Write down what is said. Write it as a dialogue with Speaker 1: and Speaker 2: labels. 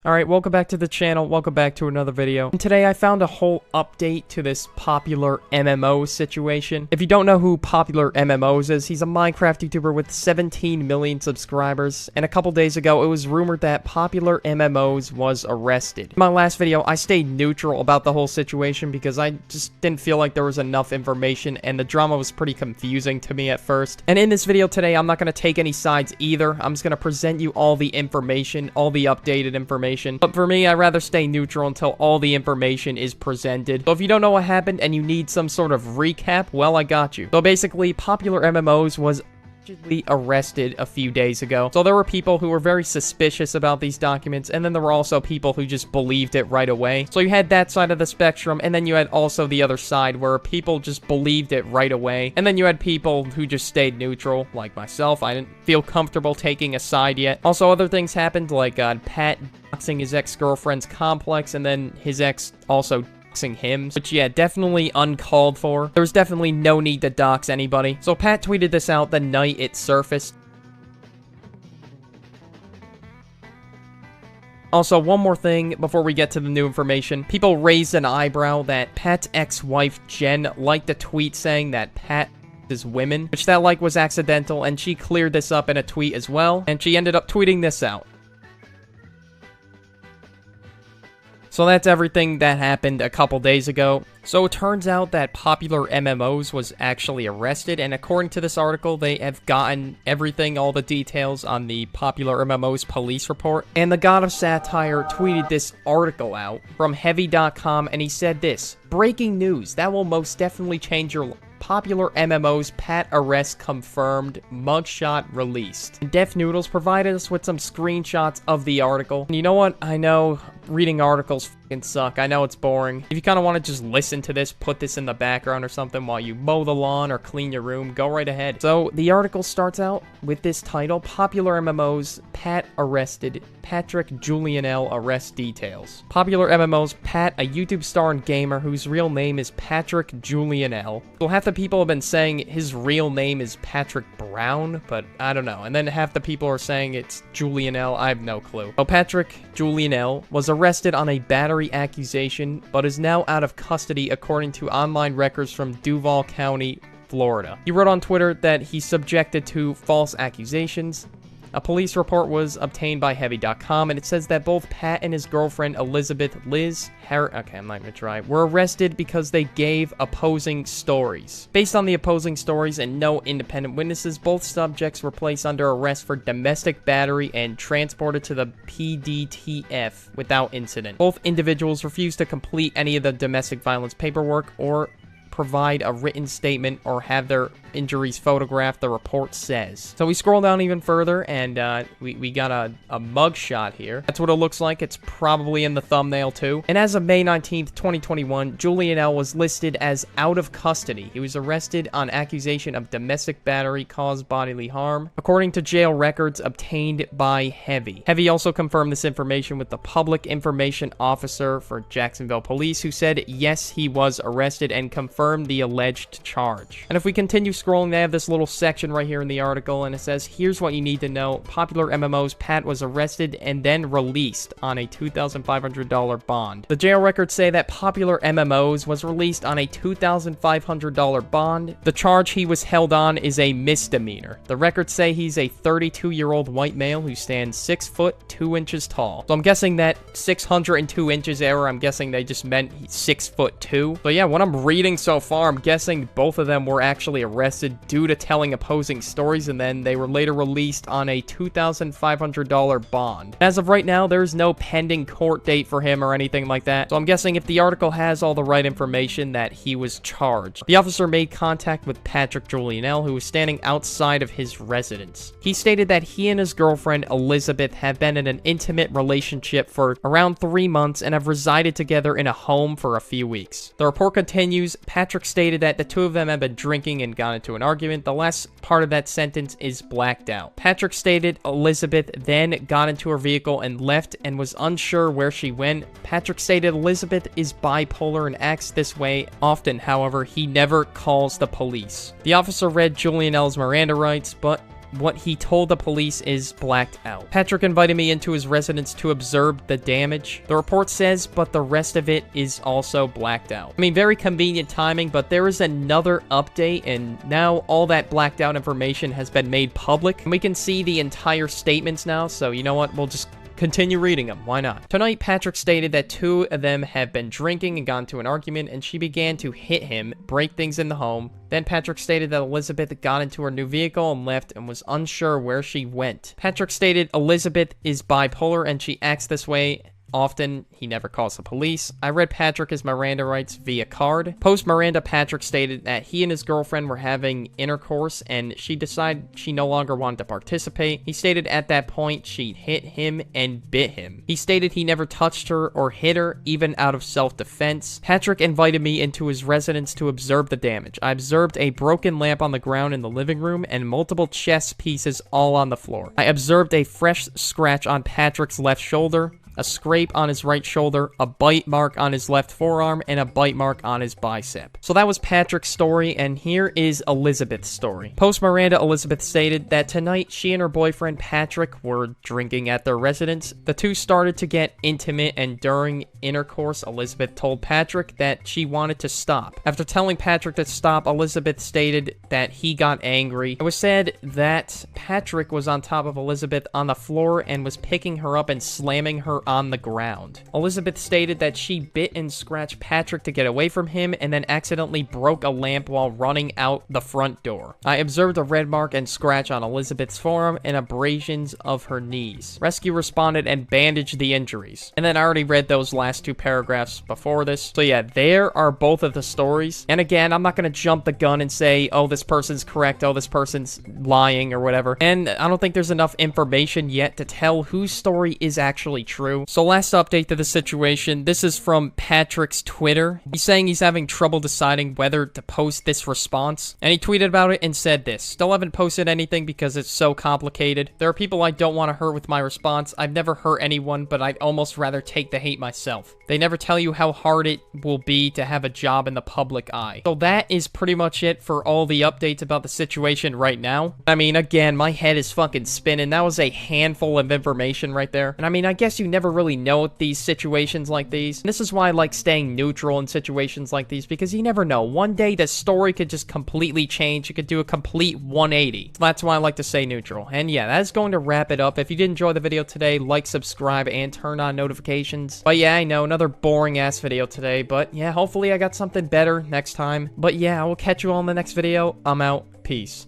Speaker 1: Alright, welcome back to the channel, welcome back to another video. And today I found a whole update to this popular MMO situation. If you don't know who Popular MMOs is, he's a Minecraft YouTuber with 17 million subscribers. And a couple days ago, it was rumored that Popular MMOs was arrested. In my last video, I stayed neutral about the whole situation because I just didn't feel like there was enough information and the drama was pretty confusing to me at first. And in this video today, I'm not going to take any sides either. I'm just going to present you all the information, all the updated information. But for me, I'd rather stay neutral until all the information is presented. So if you don't know what happened and you need some sort of recap, well, I got you. So basically, Popular MMOs was allegedly arrested a few days ago. So there were people who were very suspicious about these documents, and then there were also people who just believed it right away. So you had that side of the spectrum, and then you had also the other side where people just believed it right away. And then you had people who just stayed neutral, like myself. I didn't feel comfortable taking a side yet. Also, other things happened, like Pat doxing his ex-girlfriend's complex, and then his ex also doxing him, which, yeah, definitely uncalled for. There was definitely no need to dox anybody. So Pat tweeted this out the night it surfaced. Also, one more thing before we get to the new information. People raised an eyebrow that Pat's ex-wife, Jen, liked a tweet saying that Pat is women, which that like was accidental, and she cleared this up in a tweet as well, and she ended up tweeting this out. So that's everything that happened a couple days ago. So it turns out that Popular MMOs was actually arrested, and according to this article, they have gotten everything, all the details on the Popular MMOs police report. And the God of Satire tweeted this article out from Heavy.com, and he said this: "Breaking news, that will most definitely change your life. Popular MMOs Pat arrest confirmed, mugshot released." And Def Noodles provided us with some screenshots of the article. And you know what? I know reading articles fucking suck. I know it's boring. If you kind of want to just listen to this, put this in the background or something while you mow the lawn or clean your room, go right ahead. So the article starts out with this title: Popular MMOs Pat arrested, Patrick Julianelle arrest details. Popular MMOs Pat, a YouTube star and gamer whose real name is Patrick Julianelle. So half the people have been saying his real name is Patrick Brown, but I don't know. And then half the people are saying it's Julianelle. I have no clue. So Patrick Julianelle was arrested on a battery accusation, but is now out of custody according to online records from Duval County, Florida. He wrote on Twitter that he's subjected to false accusations. A police report was obtained by Heavy.com, and it says that both Pat and his girlfriend, Elizabeth were arrested because they gave opposing stories. Based on the opposing stories and no independent witnesses, both subjects were placed under arrest for domestic battery and transported to the PDTF without incident. Both individuals refused to complete any of the domestic violence paperwork or provide a written statement or have their injuries photographed, the report says. So we scroll down even further, and we got a mugshot here. That's what it looks like. It's probably in the thumbnail too. And as of May 19th, 2021, Julianelle was listed as out of custody. He was arrested on accusation of domestic battery caused bodily harm, according to jail records obtained by Heavy. Heavy also confirmed this information with the public information officer for Jacksonville Police, who said yes, he was arrested and confirmed the alleged charge. And if we continue scrolling, they have this little section right here in the article, and it says, here's what you need to know. Popular MMOs Pat was arrested and then released on a $2,500 bond. The jail records say that Popular MMOs was released on a $2,500 bond. The charge he was held on is a misdemeanor. The records say he's a 32-year-old white male who stands 6 foot 2 inches tall. So I'm guessing that 602 inches error, I'm guessing they just meant he's 6 foot 2. So yeah, what I'm reading so far, I'm guessing both of them were actually arrested due to telling opposing stories, and then they were later released on a $2,500 bond. As of right now, there's no pending court date for him or anything like that, so I'm guessing if the article has all the right information that he was charged. The officer made contact with Patrick Julianelle, who was standing outside of his residence. He stated that he and his girlfriend, Elizabeth, have been in an intimate relationship for around 3 months and have resided together in a home for a few weeks. The report continues, Patrick stated that the two of them have been drinking and gone into an argument. The last part of that sentence is blacked out. Patrick stated Elizabeth then got into her vehicle and left and was unsure where she went. Patrick stated Elizabeth is bipolar and acts this way often, however, he never calls the police. The officer read Julianelle's Miranda rights, but what he told the police is blacked out. Patrick invited me into his residence to observe the damage. The report says, but the rest of it is also blacked out. I mean, very convenient timing, but there is another update, and now all that blacked out information has been made public, and we can see the entire statements now, so you know what, we'll just continue reading them. Why not? Tonight, Patrick stated that two of them have been drinking and got into an argument, and she began to hit him, break things in the home. Then Patrick stated that Elizabeth got into her new vehicle and left and was unsure where she went. Patrick stated Elizabeth is bipolar and she acts this way often. He never calls the police. I read Patrick his Miranda rights via card. Post Miranda, Patrick stated that he and his girlfriend were having intercourse and she decided she no longer wanted to participate. He stated at that point she hit him and bit him. He stated he never touched her or hit her, even out of self-defense. Patrick invited me into his residence to observe the damage. I observed a broken lamp on the ground in the living room and multiple chess pieces all on the floor. I observed a fresh scratch on Patrick's left shoulder, a scrape on his right shoulder, a bite mark on his left forearm, and a bite mark on his bicep. So that was Patrick's story, and here is Elizabeth's story. Post Miranda, Elizabeth stated that tonight she and her boyfriend Patrick were drinking at their residence. The two started to get intimate, and during intercourse, Elizabeth told Patrick that she wanted to stop. After telling Patrick to stop, Elizabeth stated that he got angry. It was said that Patrick was on top of Elizabeth on the floor and was picking her up and slamming her on the ground. Elizabeth stated that she bit and scratched Patrick to get away from him and then accidentally broke a lamp while running out the front door. I observed a red mark and scratch on Elizabeth's forearm and abrasions of her knees. Rescue responded and bandaged the injuries. And then I already read those last two paragraphs before this. So yeah, there are both of the stories. And again, I'm not going to jump the gun and say, oh, this person's correct, oh, this person's lying or whatever. And I don't think there's enough information yet to tell whose story is actually true. So last update to the situation, this is from Patrick's Twitter. He's saying he's having trouble deciding whether to post this response, and he tweeted about it and said this: still haven't posted anything because it's so complicated. There are people I don't want to hurt with my response. I've never hurt anyone, but I'd almost rather take the hate myself. They never tell you how hard it will be to have a job in the public eye. So that is pretty much it for all the updates about the situation right now. I mean, again, my head is fucking spinning. That was a handful of information right there. And I mean, I guess you never really know these situations like these. And this is why I like staying neutral in situations like these, because you never know. One day the story could just completely change. You could do a complete 180. So that's why I like to stay neutral. And yeah, that is going to wrap it up. If you did enjoy the video today, like, subscribe, and turn on notifications. But yeah, I know, another boring ass video today, but yeah, hopefully I got something better next time. But yeah, I will catch you all in the next video. I'm out. Peace.